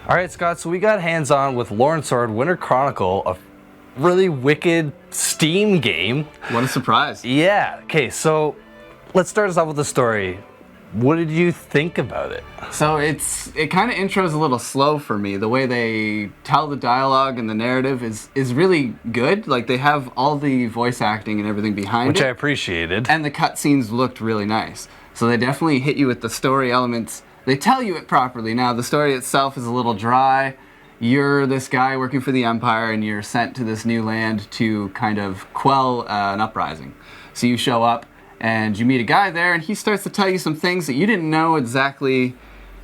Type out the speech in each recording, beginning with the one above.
All right, Scott, so we got hands-on with Lornsword Winter Chronicle, a really wicked Steam game. What a surprise. Yeah, okay, so let's start us off with the story. What did you think about it? So it kind of intros a little slow for me. The way they tell the dialogue and the narrative is really good. Like, they have all the voice acting and everything behind Which it. I appreciated. And the cutscenes looked really nice. So they definitely hit you with the story elements. They tell you it properly. Now, the story itself is a little dry. You're this guy working for the Empire, and you're sent to this new land to kind of quell an uprising. So you show up, and you meet a guy there, and he starts to tell you some things that you didn't know exactly,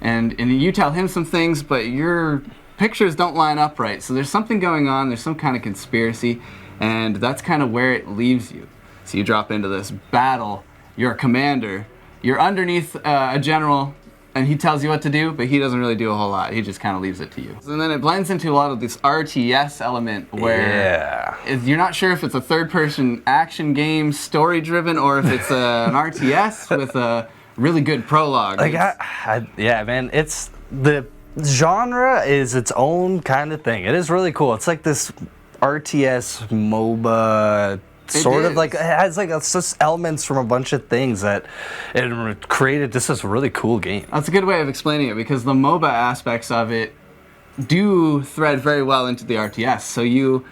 and you tell him some things, but your pictures don't line up right. So there's something going on, there's some kind of conspiracy, and that's kind of where it leaves you. So you drop into this battle, you're a commander, you're underneath a general, and he tells you what to do, but he doesn't really do a whole lot. He just kind of leaves it to you. And then it blends into a lot of this RTS element where you're not sure if it's a third-person action game, story-driven, or if it's an RTS with a really good prologue. Like, yeah, man, it's the genre is its own kind of thing. It is really cool. It's like this RTS MOBA. Sort of like it has like it's just elements from a bunch of things that it created just this really cool game. That's a good way of explaining it, because the MOBA aspects of it do thread very well into the RTS. So you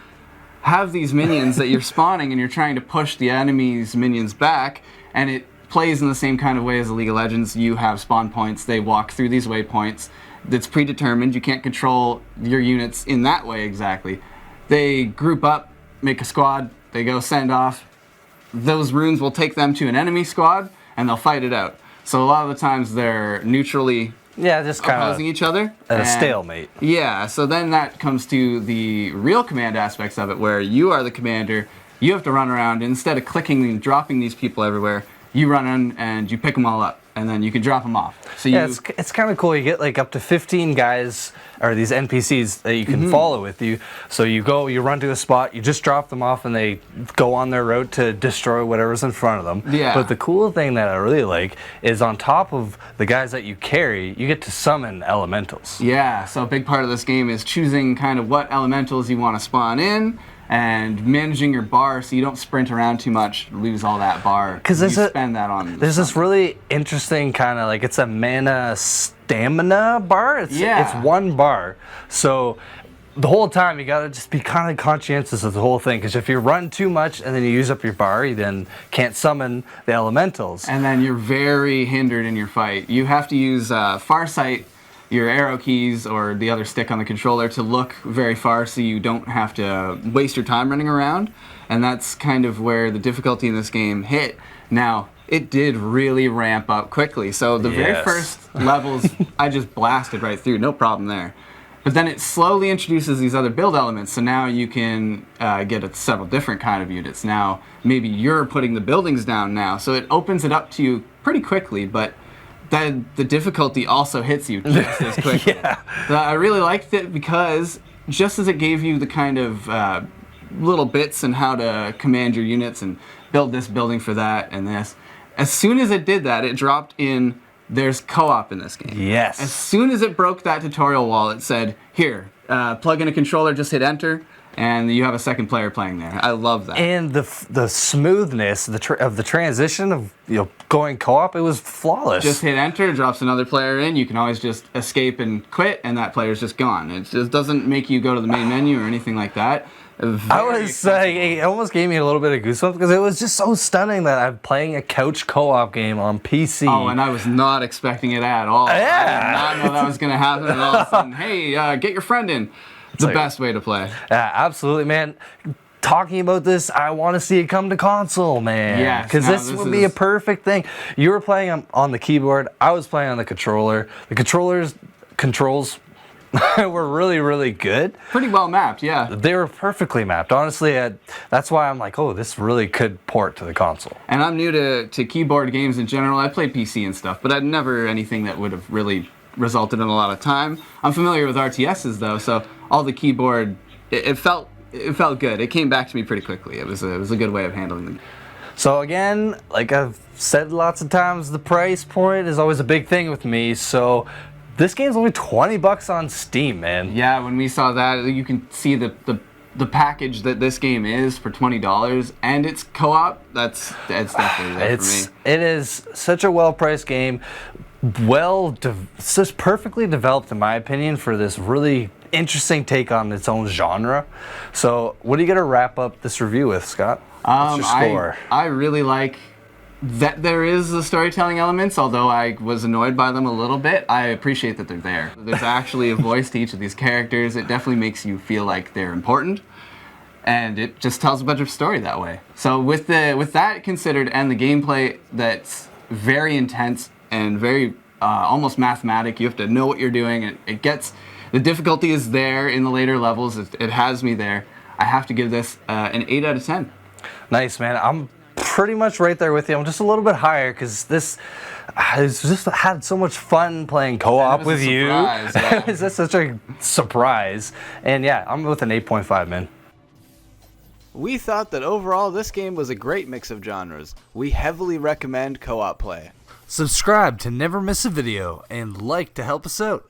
have these minions that you're spawning and you're trying to push the enemy's minions back, and it plays in the same kind of way as the League of Legends. You have spawn points, they walk through these waypoints that's predetermined. You can't control your units in that way exactly. They group up, make a squad. They go send off. Those runes will take them to an enemy squad, and they'll fight it out. So a lot of the times they're neutrally just kind opposing each other. A stalemate. Yeah, so then that comes to the real command aspects of it, where you are the commander. You have to run around. Instead of clicking and dropping these people everywhere, you run in and you pick them all up, and then you can drop them off. So it's kind of cool. You get like up to 15 guys, or these NPCs that you can follow with you. So you run to a spot, you just drop them off, and they go on their route to destroy whatever's in front of them. Yeah. But the cool thing that I really like is on top of the guys that you carry, you get to summon elementals. Yeah, so a big part of this game is choosing kind of what elementals you want to spawn in, and managing your bar so you don't sprint around too much, lose all that bar. Because spend that on. There's this really interesting kind of like, it's a mana stamina bar. It's one bar. So the whole time you gotta just be kind of conscientious of the whole thing, because if you run too much and then you use up your bar, you then can't summon the elementals. And then you're very hindered in your fight. You have to use Farsight, your arrow keys, or the other stick on the controller to look very far so you don't have to waste your time running around. And that's kind of where the difficulty in this game hit. Now, it did really ramp up quickly. So the very first levels, I just blasted right through, no problem there. But then it slowly introduces these other build elements. So now you can get several different kind of units. Now, maybe you're putting the buildings down now. So it opens it up to you pretty quickly, but the difficulty also hits you just as quickly. I really liked it because just as it gave you the kind of little bits and how to command your units and build this building for that and this, as soon as it did that, it dropped in, there's co-op in this game. Yes. As soon as it broke that tutorial wall, it said, here, plug in a controller, just hit enter, and you have a second player playing there. I love that. And the smoothness of the transition of going co-op, it was flawless. Just hit enter, it drops another player in. You can always just escape and quit, and that player's just gone. It just doesn't make you go to the main menu or anything like that. It almost gave me a little bit of goosebumps because it was just so stunning that I'm playing a couch co-op game on PC. Oh, and I was not expecting it at all. Yeah. I did not know that was going to happen, and all of a sudden, hey, get your friend in. It's the best way to play. Yeah, absolutely, man. Talking about this, I want to see it come to console, man. Yeah, because this would be a perfect thing. You were playing on the keyboard. I was playing on the controller. The controls were really, really good. Pretty well mapped, yeah. They were perfectly mapped. Honestly, that's why I'm like, oh, this really could port to the console. And I'm new to keyboard games in general. I play PC and stuff, but I'd never anything that would have really resulted in a lot of time. I'm familiar with RTSs though, so all the keyboard, it felt good. It came back to me pretty quickly. It was a good way of handling them. So again, like I've said lots of times, the price point is always a big thing with me. So this game's only $20 on Steam, man. Yeah, when we saw that, you can see the package that this game is for $20, and it's co-op. That's definitely there for me. It is such a well-priced game, it's just perfectly developed in my opinion for this really interesting take on its own genre. So, what are you gonna wrap up this review with, Scott? What's your score? I really like that there is the storytelling elements, although I was annoyed by them a little bit. I appreciate that they're there. There's actually a voice to each of these characters. It definitely makes you feel like they're important, and it just tells a bunch of story that way. So with that considered, and the gameplay that's very intense and very almost mathematic, you have to know what you're doing. The difficulty is there in the later levels. It has me there. I have to give this an 8 out of 10. Nice, man. I'm pretty much right there with you. I'm just a little bit higher because this has just had so much fun playing co-op with you. Yeah. It was just such a surprise. And yeah, I'm with an 8.5, man. We thought that overall this game was a great mix of genres. We heavily recommend co-op play. Subscribe to never miss a video and like to help us out.